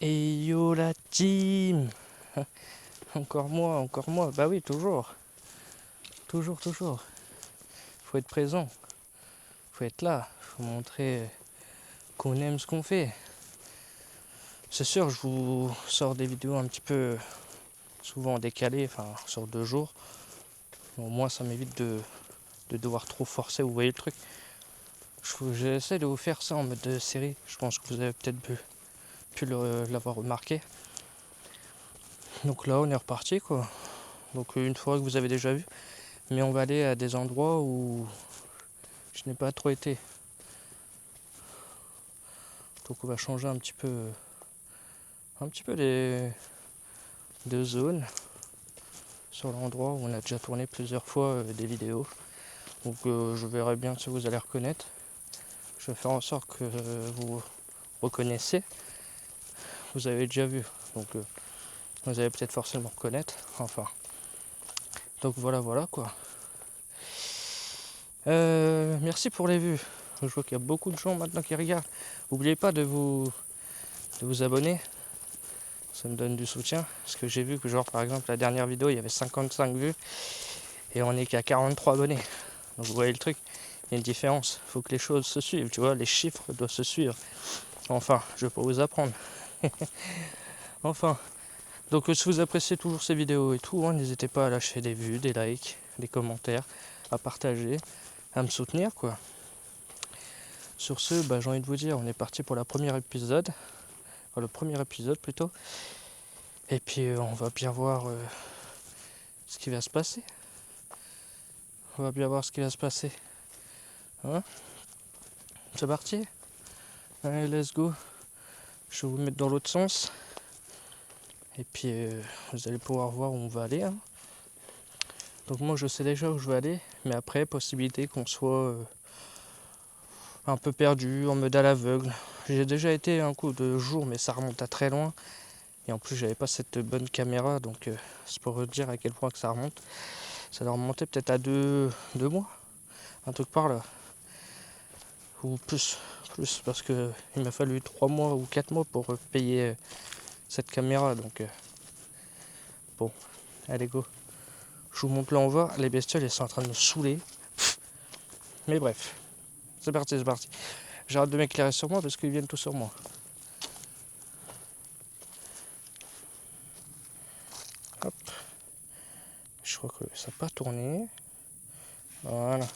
Et yo la team. Encore moi, bah oui, toujours. Toujours. Faut être présent, faut être là, faut montrer qu'on aime ce qu'on fait. C'est sûr, je vous sors des vidéos un petit peu souvent décalées, enfin sur 2 jours. Au moins ça m'évite de devoir trop forcer, vous voyez le truc. J'essaie de vous faire ça en mode de série, je pense que vous avez peut-être pu l'avoir remarqué. Donc là on est reparti quoi. Donc une fois que vous avez déjà vu, mais on va aller à des endroits où je n'ai pas trop été. Donc on va changer un petit peu de zone sur l'endroit où on a déjà tourné plusieurs fois des vidéos. Donc je verrai bien si vous allez reconnaître. Je vais faire en sorte que vous reconnaissiez. Vous avez déjà vu, donc vous allez peut-être forcément reconnaître. Enfin, donc voilà quoi. Merci pour les vues. Je vois qu'il y a beaucoup de gens maintenant qui regardent. N'oubliez pas de vous abonner. Ça me donne du soutien. Parce que j'ai vu que genre par exemple la dernière vidéo il y avait 55 vues et on n'est qu'à 43 abonnés. Donc vous voyez le truc, il y a une différence. Il faut que les choses se suivent, tu vois, les chiffres doivent se suivre. Enfin, je vais pas vous apprendre. Enfin, donc si vous appréciez toujours ces vidéos et tout, hein, n'hésitez pas à lâcher des vues, des likes, des commentaires, à partager, à me soutenir quoi. Sur ce, j'ai envie de vous dire, on est parti pour le premier épisode plutôt. Et puis on va bien voir ce qui va se passer. Hein, c'est parti. Allez, let's go. Je vais vous mettre dans l'autre sens. Et puis vous allez pouvoir voir où on va aller. Hein. Donc moi je sais déjà où je vais aller. Mais après, possibilité qu'on soit un peu perdu, en mode à l'aveugle. J'ai déjà été un coup de jour, mais ça remonte à très loin. Et en plus, j'avais pas cette bonne caméra, donc c'est pour vous dire à quel point que ça remonte. Ça doit remonter peut-être à 2 mois, un truc par là. Ou plus, parce que il m'a fallu 3 mois ou 4 mois pour payer cette caméra. Donc bon, allez go. Je vous montre là, on va. Les bestioles, elles sont en train de me saouler. Mais bref, c'est parti. J'arrête de m'éclairer sur moi parce qu'ils viennent tous sur moi. Hop. Je crois que ça n'a pas tourné. Voilà.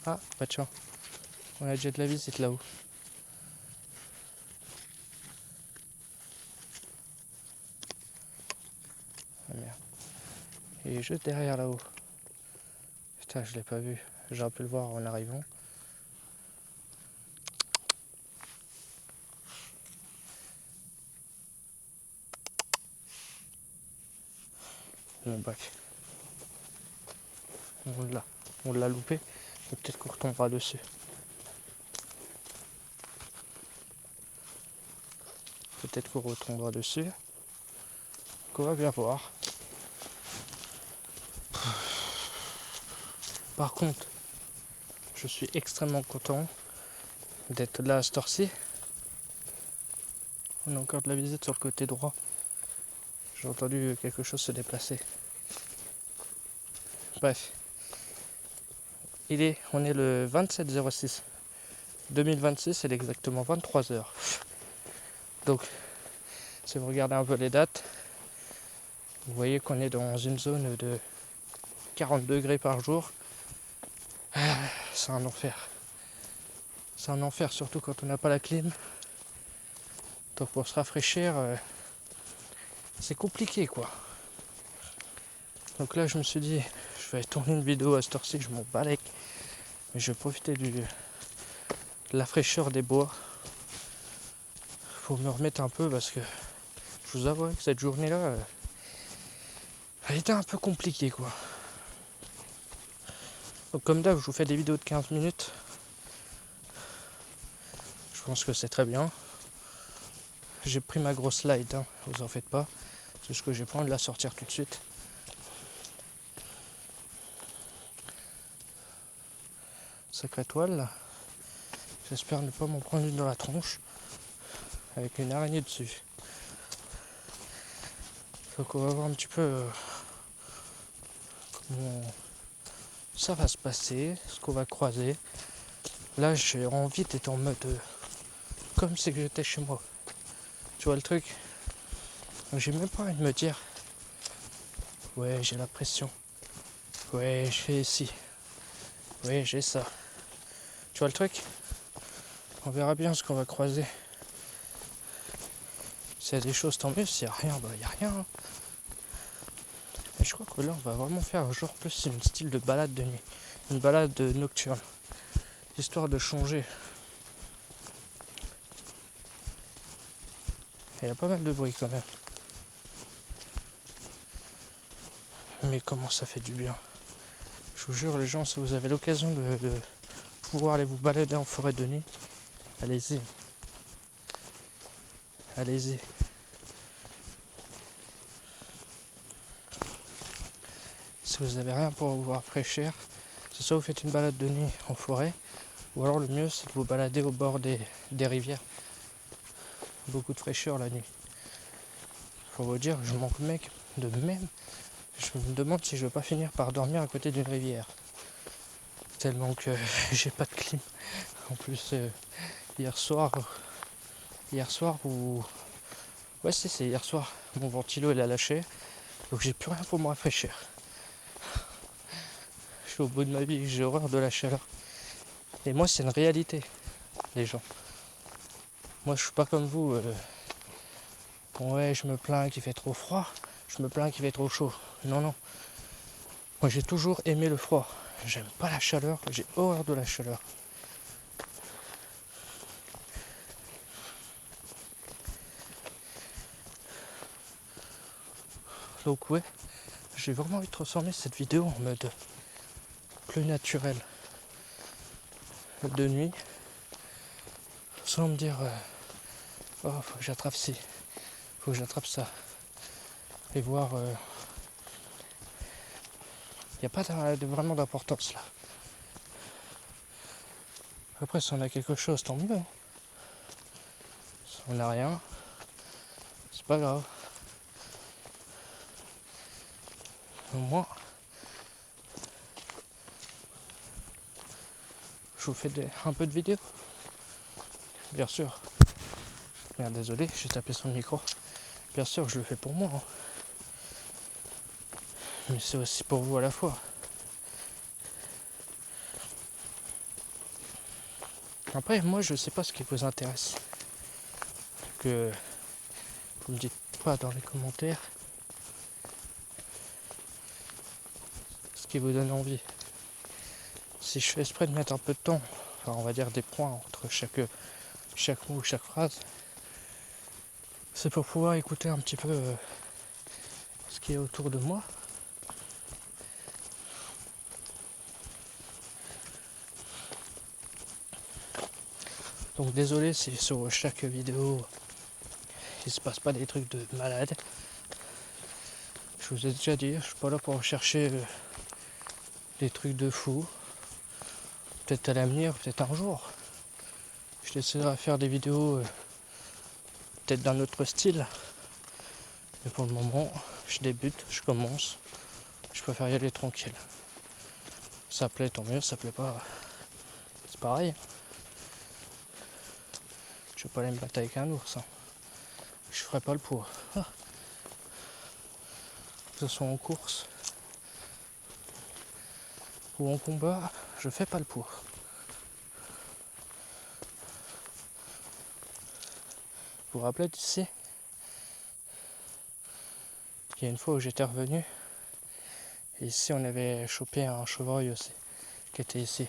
Ah, bah tiens. On a déjà de la visite là-haut. Ah merde. Il est juste derrière là-haut. Putain, je l'ai pas vu. J'aurais pu le voir en arrivant. Bon, bref. On l'a loupé. Et peut-être qu'on retombera dessus. Qu'on va bien voir. Par contre, je suis extrêmement content d'être là à cette heure-ci. On a encore de la visite sur le côté droit. J'ai entendu quelque chose se déplacer. Bref. On est le 27/06 2026, il est exactement 23h. Donc, si vous regardez un peu les dates, vous voyez qu'on est dans une zone de 40 degrés par jour. C'est un enfer. C'est un enfer, surtout quand on n'a pas la clim. Donc pour se rafraîchir, c'est compliqué quoi. Donc là je me suis dit, je vais tourner une vidéo à cette heure-ci, je m'en balèque. Mais je vais profiter de la fraîcheur des bois. Pour me remettre un peu parce que je vous avoue que cette journée-là, elle était un peu compliquée quoi. Donc comme d'hab, je vous fais des vidéos de 15 minutes. Je pense que c'est très bien. J'ai pris ma grosse light, hein, vous en faites pas. C'est ce que j'ai pas envie de la sortir tout de suite. Sacrée toile là. J'espère ne pas m'en prendre une dans la tronche avec une araignée dessus. Donc on va voir un petit peu comment ça va se passer, ce qu'on va croiser. Là j'ai envie d'être en mode comme si j'étais chez moi. Tu vois le truc? Donc j'ai même pas envie de me dire ouais j'ai la pression. Ouais j'ai ci. Ouais j'ai ça. Tu vois le truc? On verra bien ce qu'on va croiser. S'il y a des choses tant mieux, s'il n'y a rien, bah il n'y a rien. Hein. Et je crois que là on va vraiment faire genre plus une style de balade de nuit. Une balade nocturne. Histoire de changer. Il y a pas mal de bruit quand même. Mais comment ça fait du bien. Je vous jure les gens, si vous avez l'occasion de pouvoir aller vous balader en forêt de nuit, allez-y. Allez-y. Si vous n'avez rien pour vous rafraîchir, c'est soit vous faites une balade de nuit en forêt, ou alors le mieux c'est de vous balader au bord des rivières. Beaucoup de fraîcheur la nuit. Faut vous dire, je manque mec de même. Je me demande si je veux pas finir par dormir à côté d'une rivière. Tellement que j'ai pas de clim. En plus hier soir ou ouais c'est hier soir, mon ventilo il a lâché, donc j'ai plus rien pour me rafraîchir. Je suis au bout de ma vie, j'ai horreur de la chaleur. Et moi c'est une réalité, les gens. Moi je suis pas comme vous. Ouais je me plains qu'il fait trop froid, je me plains qu'il fait trop chaud. Non non. Moi j'ai toujours aimé le froid. J'aime pas la chaleur, j'ai horreur de la chaleur. Donc ouais, j'ai vraiment envie de transformer cette vidéo en mode plus naturel. De nuit. Sans me dire oh faut que j'attrape ci, faut que j'attrape ça. Et voir il n'y a pas vraiment d'importance là. Après si on a quelque chose, tant mieux. Hein. Si on n'a rien, c'est pas grave. Au moins, je vous fais un peu de vidéo. Bien sûr. Merde, désolé, j'ai tapé sur le micro. Bien sûr, je le fais pour moi. Hein. Mais c'est aussi pour vous à la fois. Après, moi, je sais pas ce qui vous intéresse. Que vous me dites pas dans les commentaires ce qui vous donne envie. Si je fais exprès de mettre un peu de temps, enfin, on va dire des points entre chaque mot ou chaque phrase, c'est pour pouvoir écouter un petit peu ce qui est autour de moi. Donc désolé si sur chaque vidéo il se passe pas des trucs de malade. Je vous ai déjà dit, je suis pas là pour chercher des trucs de fou. Peut-être à l'avenir, peut-être un jour. Je déciderai à faire des vidéos peut-être d'un autre style. Mais pour le moment, je débute, je commence. Je préfère y aller tranquille. Ça plaît, tant mieux, ça plaît pas. C'est pareil. Je vais pas aller me battre avec un ours. Hein. Je ferai pas le poids. Ah. Que ce soit en course ou en combat, je fais pas le poids. Vous vous rappelez d'ici? Il y a une fois où j'étais revenu. Et ici on avait chopé un chevreuil aussi, qui était ici.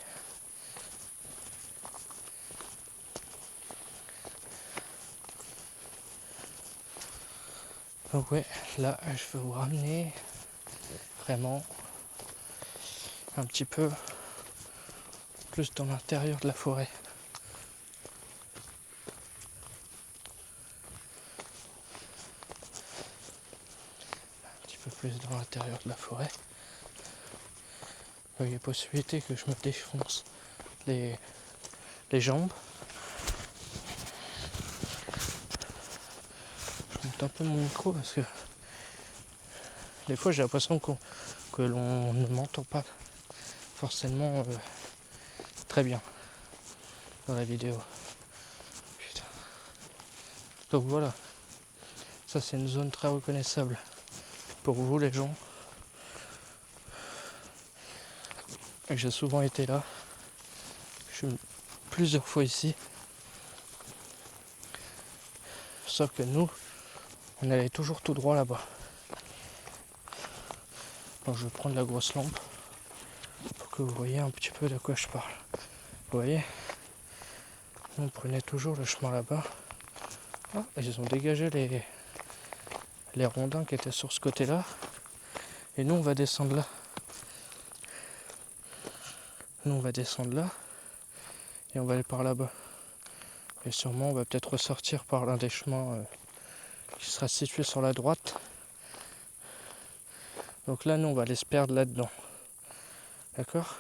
Donc ouais, là je vais vous ramener vraiment un petit peu plus dans l'intérieur de la forêt. Un petit peu plus dans l'intérieur de la forêt. Il y a possibilité que je me défonce les jambes. monte un peu mon micro parce que des fois j'ai l'impression que l'on ne m'entend pas forcément très bien dans la vidéo. Putain. Donc voilà, ça c'est une zone très reconnaissable pour vous les gens. Et j'ai souvent été là. Je suis plusieurs fois ici. Sauf que nous, on allait toujours tout droit là-bas. Donc je vais prendre la grosse lampe pour que vous voyez un petit peu de quoi je parle. Vous voyez, on prenait toujours le chemin là-bas. Ah, ils ont dégagé les rondins qui étaient sur ce côté-là. Et nous, on va descendre là. Nous, on va descendre là. Et on va aller par là-bas. Et sûrement, on va peut-être ressortir par l'un des chemins qui sera situé sur la droite. Donc là, nous, on va aller se perdre là-dedans. D'accord ?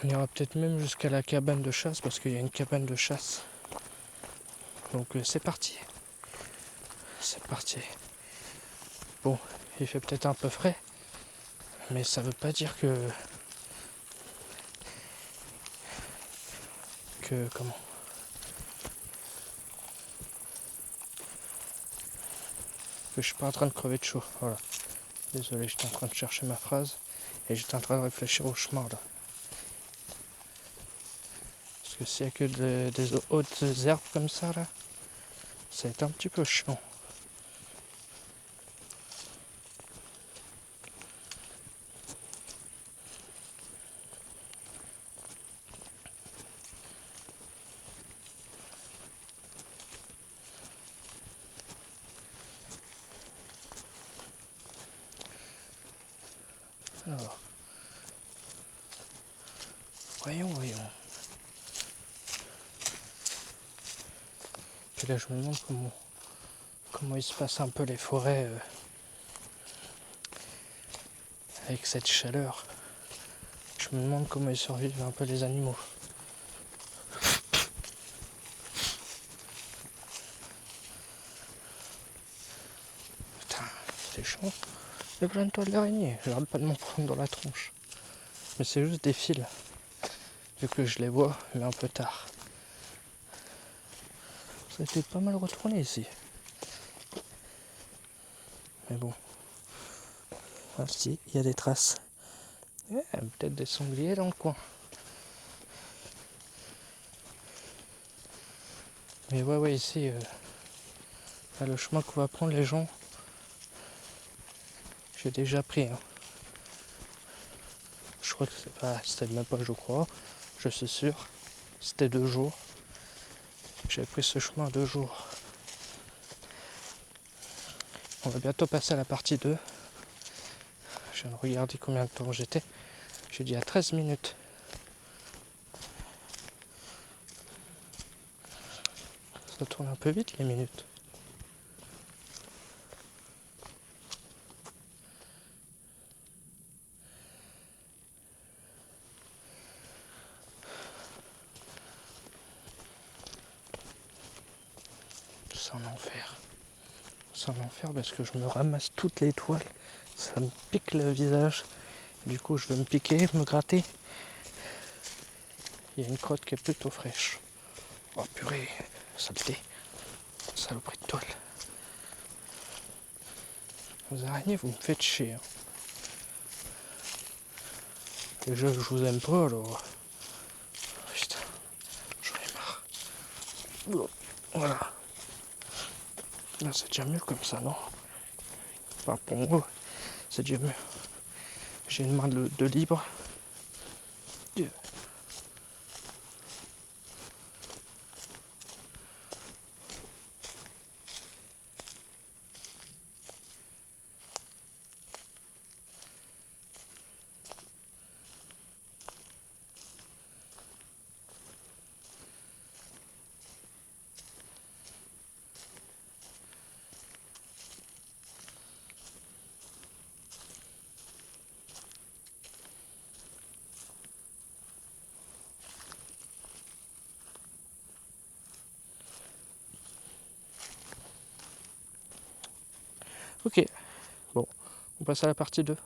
On ira peut-être même jusqu'à la cabane de chasse, parce qu'il y a une cabane de chasse. Donc c'est parti. C'est parti. Bon, il fait peut-être un peu frais, mais ça veut pas dire que comment que je suis pas en train de crever de chaud. Voilà. Désolé, j'étais en train de chercher ma phrase et j'étais en train de réfléchir au chemin là. Parce que s'il y a que des hautes herbes comme ça là, ça va être un petit peu chiant. Alors, voyons. Puis là, je me demande comment il se passe un peu les forêts avec cette chaleur. Je me demande comment ils survivent un peu les animaux. Putain, c'est chaud. Il y a plein de toiles d'araignée. J'arrête pas de m'en prendre dans la tronche. Mais c'est juste des fils. Vu que je les vois, mais un peu tard. Ça a été pas mal retourné ici. Mais bon. Ah si, il y a des traces. Peut-être des sangliers dans le coin. Mais ouais, ici, le chemin qu'on va prendre les gens, j'ai déjà pris. Hein. Je crois que c'était même pas, je crois. Je suis sûr. C'était 2 jours. J'avais pris ce chemin 2 jours. On va bientôt passer à la partie 2. Je viens de regarder combien de temps j'étais. J'ai dit à 13 minutes. Ça tourne un peu vite les minutes. C'est un enfer. C'est un enfer parce que je me ramasse toutes les toiles. Ça me pique le visage. Du coup, je vais me piquer, me gratter. Il y a une crotte qui est plutôt fraîche. Oh purée, saleté. Saloperie de toile. Les araignées, vous me faites chier. Hein. Déjà, je vous aime pas, alors... Putain, j'en ai marre. Voilà. Là, c'est déjà mieux comme ça, non? Enfin, pour moi, c'est déjà mieux. J'ai une main de libre. Ok, bon, on passe à la partie 2.